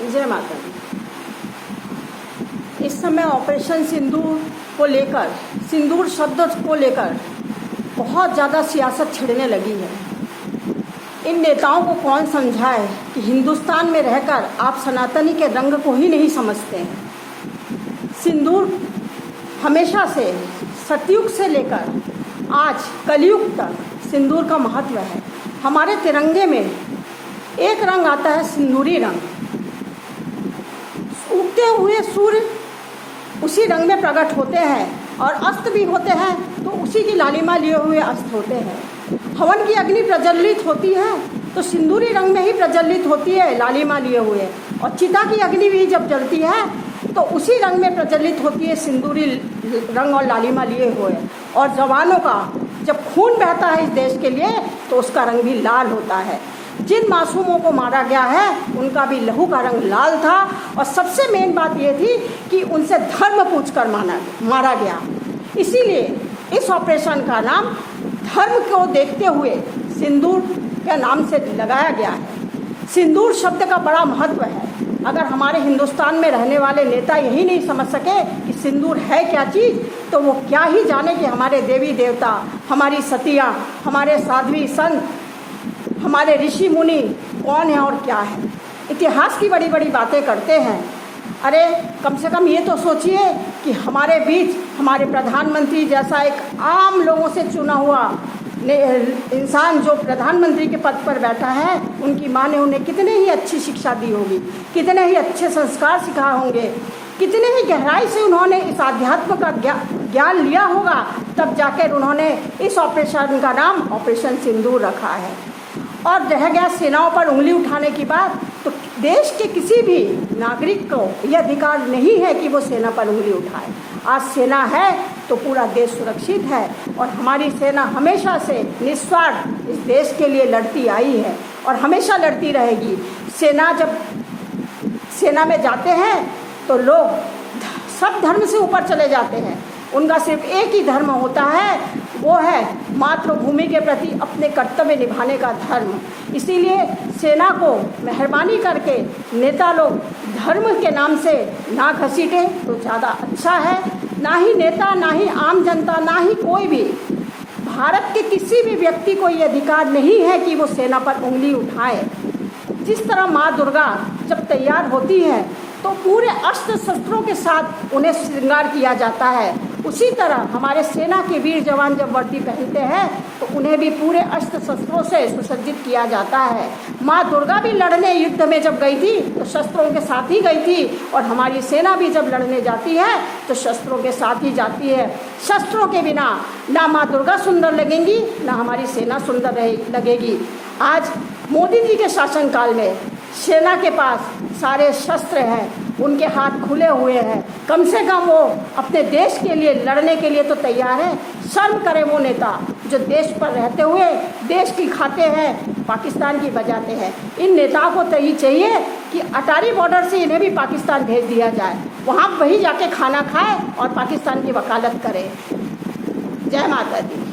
जय माता दी। इस समय ऑपरेशन सिंदूर को लेकर, सिंदूर शब्द को लेकर बहुत ज़्यादा सियासत छिड़ने लगी है। इन नेताओं को कौन समझाए कि हिंदुस्तान में रहकर आप सनातनी के रंग को ही नहीं समझते हैं। सिंदूर हमेशा से, सतयुग से लेकर आज कलयुग तक सिंदूर का महत्व है। हमारे तिरंगे में एक रंग आता है, सिंदूरी रंग। उगते हुए सूर्य उसी रंग में प्रकट होते हैं और अस्त भी होते हैं तो उसी की लालिमा लिए हुए अस्त होते हैं। हवन की अग्नि प्रज्वलित होती है तो सिंदूरी रंग में ही प्रज्वलित होती है, लालिमा लिए हुए। और चिता की अग्नि भी जब जलती है तो उसी रंग में प्रज्वलित होती है, सिंदूरी रंग और लालिमा लिए हुए। और जवानों का जब खून बहता है इस देश के लिए तो उसका रंग भी लाल होता है। जिन मासूमों को मारा गया है उनका भी लहू का रंग लाल था। और सबसे मेन बात ये थी कि उनसे धर्म पूछकर मारा गया। इसीलिए इस ऑपरेशन का नाम धर्म को देखते हुए सिंदूर के नाम से लगाया गया है। सिंदूर शब्द का बड़ा महत्व है। अगर हमारे हिंदुस्तान में रहने वाले नेता यही नहीं समझ सके कि सिंदूर है क्या चीज़, तो वो क्या ही जाने कि हमारे देवी देवता, हमारी सतियाँ, हमारे साध्वी संत, हमारे ऋषि मुनि कौन है और क्या है। इतिहास की बड़ी बड़ी बातें करते हैं। अरे कम से कम ये तो सोचिए कि हमारे बीच हमारे प्रधानमंत्री जैसा एक आम लोगों से चुना हुआ इंसान जो प्रधानमंत्री के पद पर बैठा है, उनकी माँ ने उन्हें कितने ही अच्छी शिक्षा दी होगी, कितने ही अच्छे संस्कार सिखाए होंगे, कितने ही गहराई से उन्होंने इस आध्यात्म का ज्ञान लिया होगा, तब जाकर उन्होंने इस ऑपरेशन का नाम ऑपरेशन सिंदूर रखा है। और रह गया सेनाओं पर उंगली उठाने की बात, तो देश के किसी भी नागरिक को यह अधिकार नहीं है कि वो सेना पर उंगली उठाए। आज सेना है तो पूरा देश सुरक्षित है और हमारी सेना हमेशा से निस्वार्थ इस देश के लिए लड़ती आई है और हमेशा लड़ती रहेगी। जब सेना में जाते हैं तो लोग सब धर्म से ऊपर चले जाते हैं। उनका सिर्फ एक ही धर्म होता है, वो है मातृभूमि के प्रति अपने कर्तव्य निभाने का धर्म। इसीलिए सेना को मेहरबानी करके नेता लोग धर्म के नाम से ना घसीटे तो ज़्यादा अच्छा है। ना ही नेता, ना ही आम जनता, ना ही कोई भी भारत के किसी भी व्यक्ति को ये अधिकार नहीं है कि वो सेना पर उंगली उठाए। जिस तरह माँ दुर्गा जब तैयार होती है तो पूरे अस्त्र शस्त्रों के साथ उन्हें श्रृंगार किया जाता है, उसी तरह हमारे सेना के वीर जवान जब वर्दी पहनते हैं तो उन्हें भी पूरे अस्त्र शस्त्रों से सुसज्जित किया जाता है। माँ दुर्गा भी लड़ने युद्ध में जब गई थी तो शस्त्रों के साथ ही गई थी और हमारी सेना भी जब लड़ने जाती है तो शस्त्रों के साथ ही जाती है। शस्त्रों के बिना ना माँ दुर्गा सुंदर लगेंगी, ना हमारी सेना सुंदर लगेगी। आज मोदी जी के शासनकाल में सेना के पास सारे शस्त्र हैं, उनके हाथ खुले हुए हैं। कम से कम वो अपने देश के लिए लड़ने के लिए तो तैयार है। शर्म करे वो नेता जो देश पर रहते हुए देश की खाते हैं, पाकिस्तान की बजाते हैं। इन नेताओं को तो ये चाहिए कि अटारी बॉर्डर से इन्हें भी पाकिस्तान भेज दिया जाए, वहाँ वही जाके खाना खाए और पाकिस्तान की वकालत करे। जय माता दी।